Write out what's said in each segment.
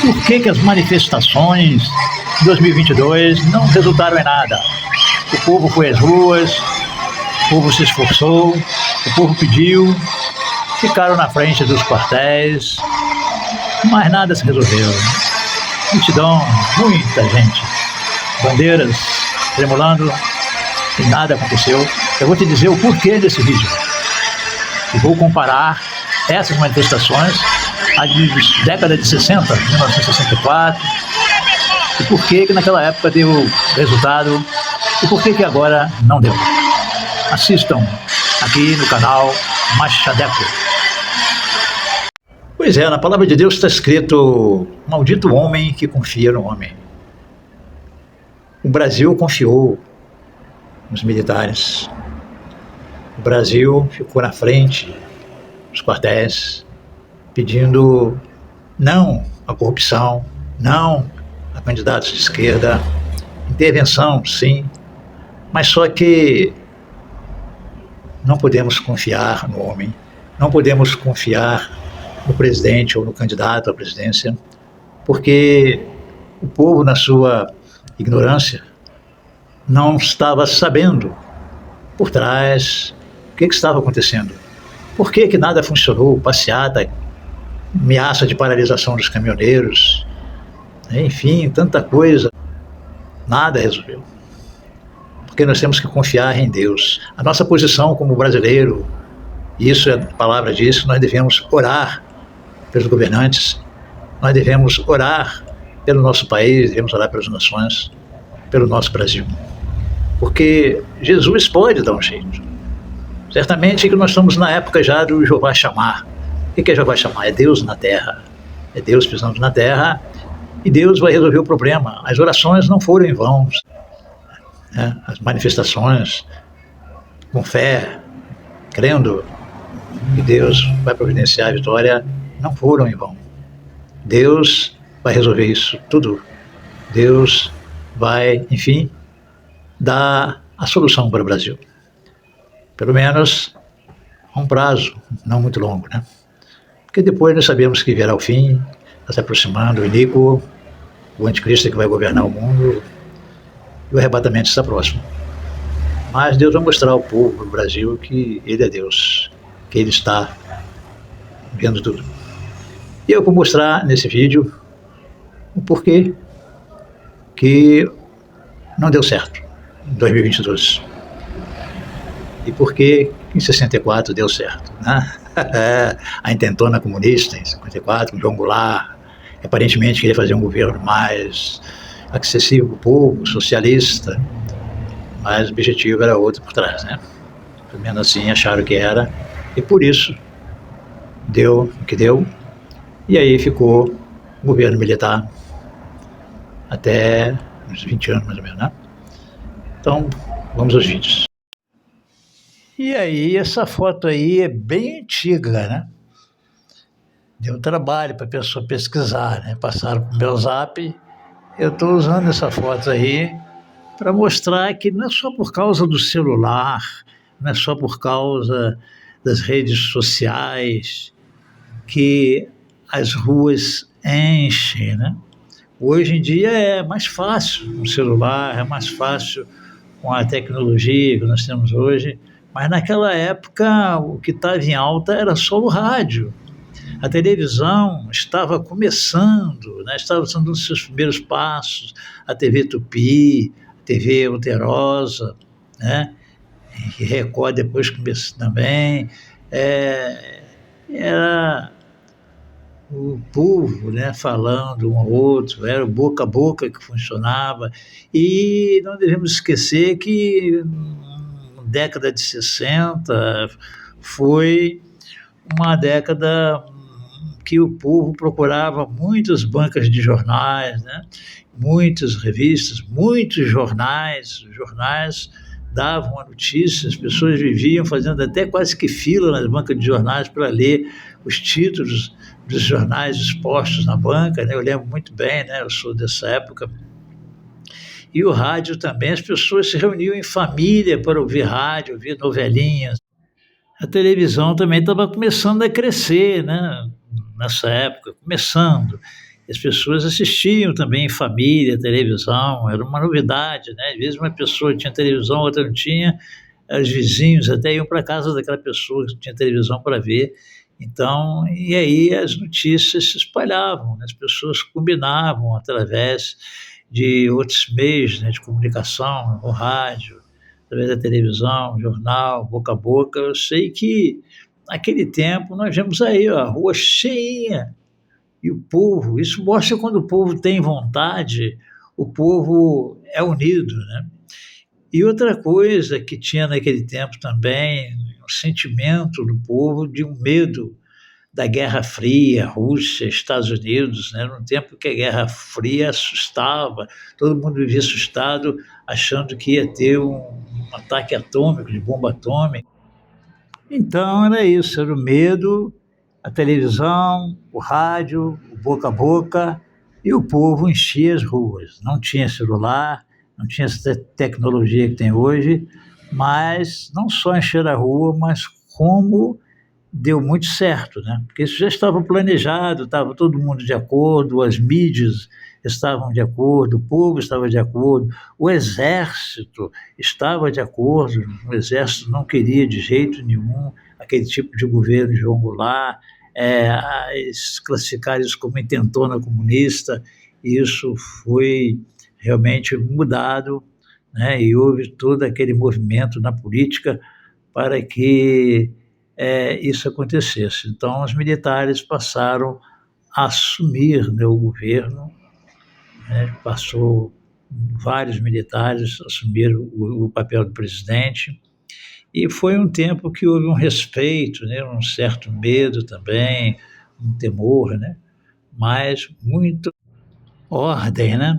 por que as manifestações de 2022 não resultaram em nada. O povo foi às ruas, o povo se esforçou, o povo pediu, ficaram na frente dos quartéis, mas nada se resolveu. Multidão, muita gente, bandeiras tremulando e nada aconteceu. Eu vou te dizer o porquê desse vídeo. E vou comparar essas manifestações à de década de 60, 1964, e por que naquela época deu resultado e por que agora não deu. Assistam aqui no canal Machadeco. Pois é, na palavra de Deus está escrito: maldito o homem que confia no homem. O Brasil confiou nos militares. O Brasil ficou na frente dos quartéis, pedindo não à corrupção, não a candidatos de esquerda, intervenção, sim, mas só que não podemos confiar no homem, não podemos confiar no presidente ou no candidato à presidência, porque o povo, na sua ignorância, não estava sabendo por trás o que estava acontecendo. Por que nada funcionou? Passeata, ameaça de paralisação dos caminhoneiros, enfim, tanta coisa. Nada resolveu. Porque nós temos que confiar em Deus. A nossa posição como brasileiro, isso é a palavra disso, nós devemos orar pelos governantes, nós devemos orar pelo nosso país, devemos orar pelas nações, pelo nosso Brasil. Porque Jesus pode dar um jeito. Certamente que nós estamos na época já do Jeová chamar. O que é Jeová chamar? É Deus na terra. É Deus pisando na terra e Deus vai resolver o problema. As orações não foram em vão. As manifestações, com fé, crendo que Deus vai providenciar a vitória, não foram em vão. Deus vai resolver isso tudo. Deus vai, enfim, dar a solução para o Brasil. Pelo menos a um prazo não muito longo, né? Porque depois nós sabemos que virá o fim, está se aproximando o iníquo, o anticristo que vai governar o mundo, e o arrebatamento está próximo. Mas Deus vai mostrar ao povo do Brasil que Ele é Deus, que Ele está vendo tudo. E eu vou mostrar nesse vídeo o porquê que não deu certo em 2022. E por que em 64 deu certo, né? A intentona comunista em 54, com João Goulart, aparentemente queria fazer um governo mais acessível para o povo, socialista, mas o objetivo era outro por trás, né? Pelo menos assim acharam que era, e por isso deu o que deu, e aí ficou o governo militar até uns 20 anos mais ou menos, né? Então, vamos aos vídeos. E aí, essa foto aí é bem antiga, né? Deu trabalho para a pessoa pesquisar, né? Passaram para o meu zap. Eu estou usando essa foto aí para mostrar que não é só por causa do celular, não é só por causa das redes sociais que as ruas enchem, né? Hoje em dia é mais fácil no celular, é mais fácil com a tecnologia que nós temos hoje. Mas naquela época o que estava em alta era só o rádio. A televisão estava começando, né? Estava dando os seus primeiros passos. A TV Tupi, a TV Alterosa, né? E Record depois começou também. Era o povo, né, falando um ao outro, era o boca a boca que funcionava. E não devemos esquecer que década de 60 foi uma década que o povo procurava muitas bancas de jornais, né? Muitas revistas, muitos jornais. Os jornais davam a notícia, as pessoas viviam fazendo até quase que fila nas bancas de jornais para ler os títulos dos jornais expostos na banca, né? Eu lembro muito bem, né? Eu sou dessa época. E o rádio também, as pessoas se reuniam em família para ouvir rádio, ouvir novelinhas. A televisão também estava começando a crescer, né? Nessa época, começando. As pessoas assistiam também em família, televisão, era uma novidade, né? Às vezes uma pessoa tinha televisão, outra não tinha, os vizinhos até iam para casa daquela pessoa que tinha televisão para ver. Então, e aí as notícias se espalhavam, né? As pessoas combinavam através de outros meios, né, de comunicação, o rádio, através da televisão, jornal, boca a boca. Eu sei que naquele tempo nós vemos aí ó, a rua cheinha e o povo, isso mostra quando o povo tem vontade, o povo é unido, né? E outra coisa que tinha naquele tempo também, um sentimento do povo de um medo da Guerra Fria, Rússia, Estados Unidos, né? Num tempo que a Guerra Fria assustava, todo mundo vivia assustado, achando que ia ter um ataque atômico, de bomba atômica. Então era isso, era o medo, a televisão, o rádio, o boca a boca, e o povo enchia as ruas. Não tinha celular, não tinha essa tecnologia que tem hoje, mas não só encher a rua, mas como deu muito certo, né? Porque isso já estava planejado, estava todo mundo de acordo, as mídias estavam de acordo, o povo estava de acordo, o exército estava de acordo, o exército não queria de jeito nenhum aquele tipo de governo de João Goulart, classificar isso como intentona comunista, e isso foi realmente mudado, né? E houve todo aquele movimento na política para que isso acontecesse. Então, os militares passaram a assumir, né, o governo, né, passou vários militares assumiram o papel do presidente, e foi um tempo que houve um respeito, né, um certo medo também, um temor, né, mas muito ordem, né?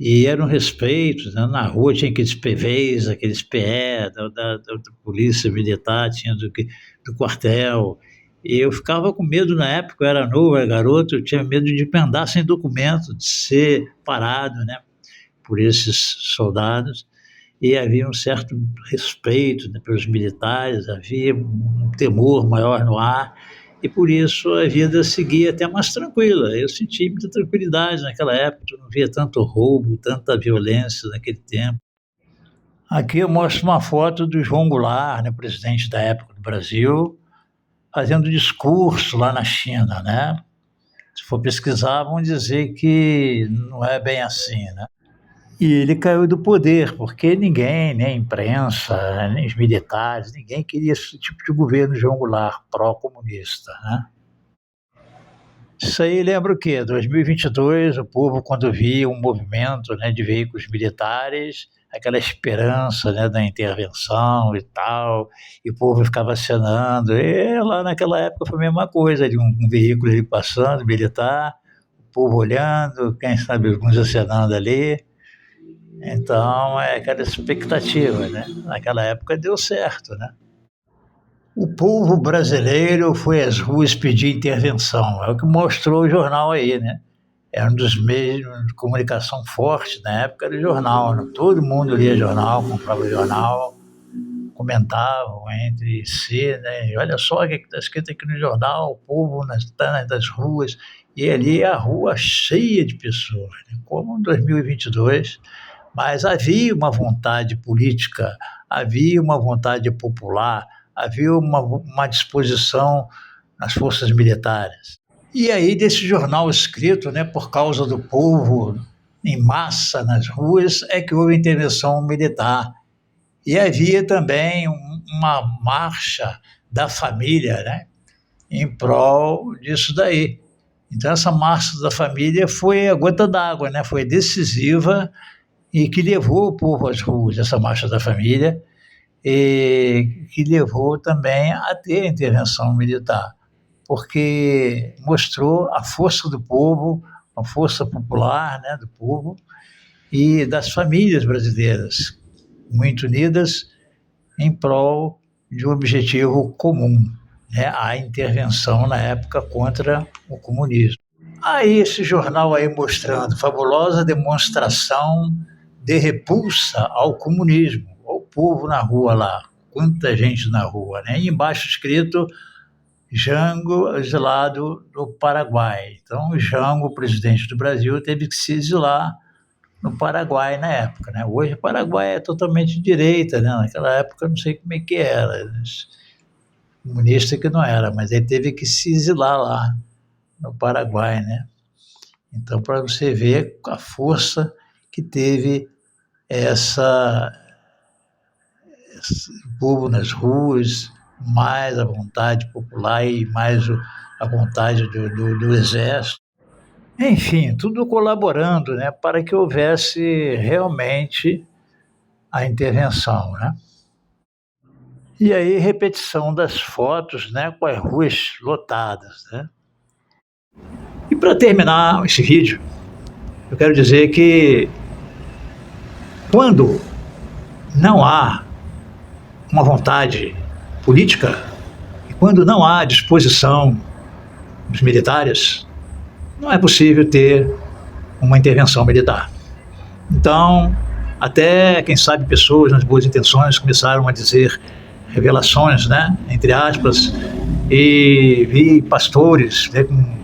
E era um respeito, né? Na rua tinha aqueles PVs, aqueles PE da polícia militar, tinha do quartel. E eu ficava com medo na época, eu era novo, era garoto, eu tinha medo de andar sem documento, de ser parado, né, por esses soldados. E havia um certo respeito, né, pelos militares, havia um temor maior no ar, e por isso a vida seguia até mais tranquila. Eu senti muita tranquilidade naquela época, eu não via tanto roubo, tanta violência naquele tempo. Aqui eu mostro uma foto do João Goulart, né, presidente da época do Brasil, fazendo discurso lá na China, né? Se for pesquisar, vão dizer que não é bem assim, né? E ele caiu do poder, porque ninguém, nem a imprensa, nem os militares, ninguém queria esse tipo de governo de João Goulart, pró-comunista, né? Isso aí lembra o quê? 2022, o povo, quando via um movimento, né, de veículos militares, aquela esperança, né, da intervenção e tal, e o povo ficava acenando. E lá naquela época foi a mesma coisa, de um veículo ali passando, militar, o povo olhando, quem sabe alguns acenando ali. Então, é aquela expectativa, né? Naquela época deu certo, né? O povo brasileiro foi às ruas pedir intervenção, é o que mostrou o jornal aí, né? Era um dos meios de comunicação forte na época, era o jornal, né? Todo mundo lia jornal, comprava jornal, comentavam entre si, né? E olha só o que está escrito aqui no jornal, o povo nas ruas, e ali a rua cheia de pessoas, né? Como em 2022, mas havia uma vontade política, havia uma vontade popular, havia uma disposição nas forças militares. E aí, desse jornal escrito, né, por causa do povo em massa nas ruas, é que houve intervenção militar. E havia também uma marcha da família, né, em prol disso daí. Então, essa marcha da família foi a gota d'água, né, foi decisiva e que levou o povo às ruas, essa marcha da família, e que levou também a ter a intervenção militar, porque mostrou a força do povo, a força popular, né, do povo e das famílias brasileiras, muito unidas em prol de um objetivo comum, né, a intervenção na época contra o comunismo. Aí esse jornal aí mostrando fabulosa demonstração de repulsa ao comunismo, ao povo na rua lá, quanta gente na rua, né? E embaixo escrito Jango, exilado do Paraguai. Então, o Jango, presidente do Brasil, teve que se exilar no Paraguai na época, né? Hoje o Paraguai é totalmente de direita, né? Naquela época eu não sei como é que era, comunista que não era, mas ele teve que se exilar lá no Paraguai, né? Então, para você ver a força que teve essa, esse povo nas ruas, mais a vontade popular e mais a vontade do exército. Enfim, tudo colaborando, né, para que houvesse realmente a intervenção, né? E aí, repetição das fotos, né, com as ruas lotadas, né? E para terminar esse vídeo, eu quero dizer que quando não há uma vontade política e quando não há disposição dos militares, não é possível ter uma intervenção militar. Então, até, quem sabe, pessoas nas boas intenções começaram a dizer revelações, né, entre aspas, e vi pastores, né, com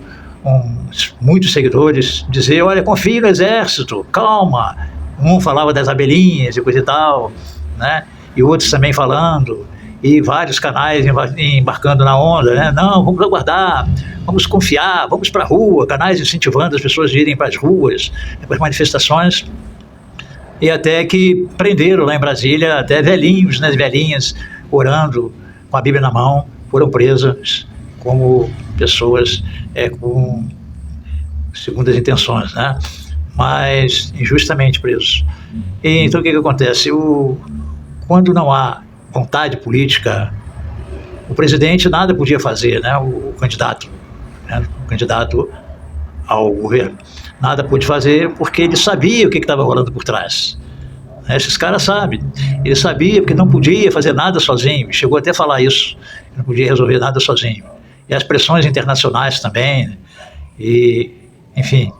muitos seguidores dizer, olha, confie no exército, calma. Um falava das abelhinhas e coisa e tal, né, e outros também falando, e vários canais embarcando na onda, né, não, vamos aguardar, vamos confiar, vamos para a rua, canais incentivando as pessoas a irem para as ruas, para as manifestações, e até que prenderam lá em Brasília até velhinhos, né, velhinhas, orando com a Bíblia na mão, foram presas como pessoas com segundas intenções, né? Mas injustamente presos. E, então o que acontece? Quando não há vontade política, o presidente nada podia fazer, né? O candidato ao governo, nada pôde fazer porque ele sabia o que estava rolando por trás. Esses caras sabem. Ele sabia porque não podia fazer nada sozinho. Chegou até a falar isso. Não podia resolver nada sozinho. E as pressões internacionais também. E, enfim,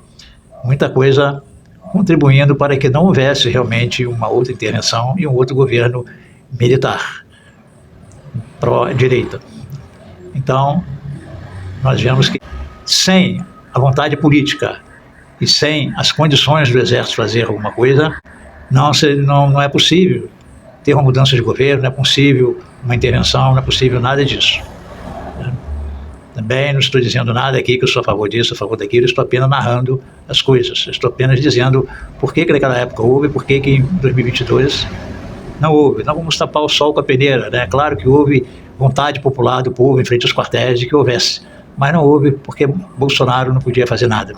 muita coisa contribuindo para que não houvesse realmente uma outra intervenção e um outro governo militar pró-direita. Então, nós vemos que sem a vontade política e sem as condições do exército fazer alguma coisa, não é possível ter uma mudança de governo, não é possível uma intervenção, não é possível nada disso. Também não estou dizendo nada aqui que eu sou a favor disso, a favor daquilo, estou apenas narrando as coisas, estou apenas dizendo por que naquela época houve, por que em 2022 não houve. Não vamos tapar o sol com a peneira, né? Claro que houve vontade popular do povo em frente aos quartéis de que houvesse, mas não houve porque Bolsonaro não podia fazer nada.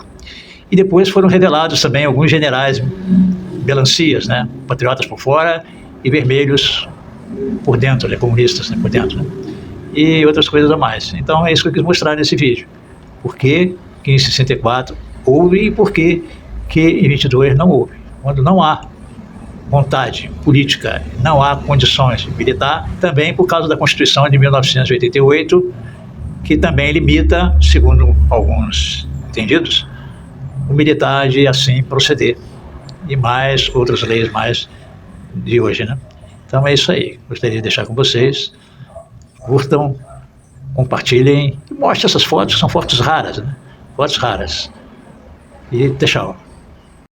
E depois foram revelados também alguns generais melancias, né? Patriotas por fora e vermelhos por dentro, né? Comunistas, né? Por dentro, né? E outras coisas a mais. Então é isso que eu quis mostrar nesse vídeo. Por que em 64 houve e por que em 22 não houve. Quando não há vontade política, não há condições militar, também por causa da Constituição de 1988, que também limita, segundo alguns entendidos, o militar de assim proceder. E mais outras leis mais de hoje, né? Então é isso aí. Gostaria de deixar com vocês. Curtam, compartilhem e mostrem essas fotos, que são fotos raras, né? Fotos raras. E tchau.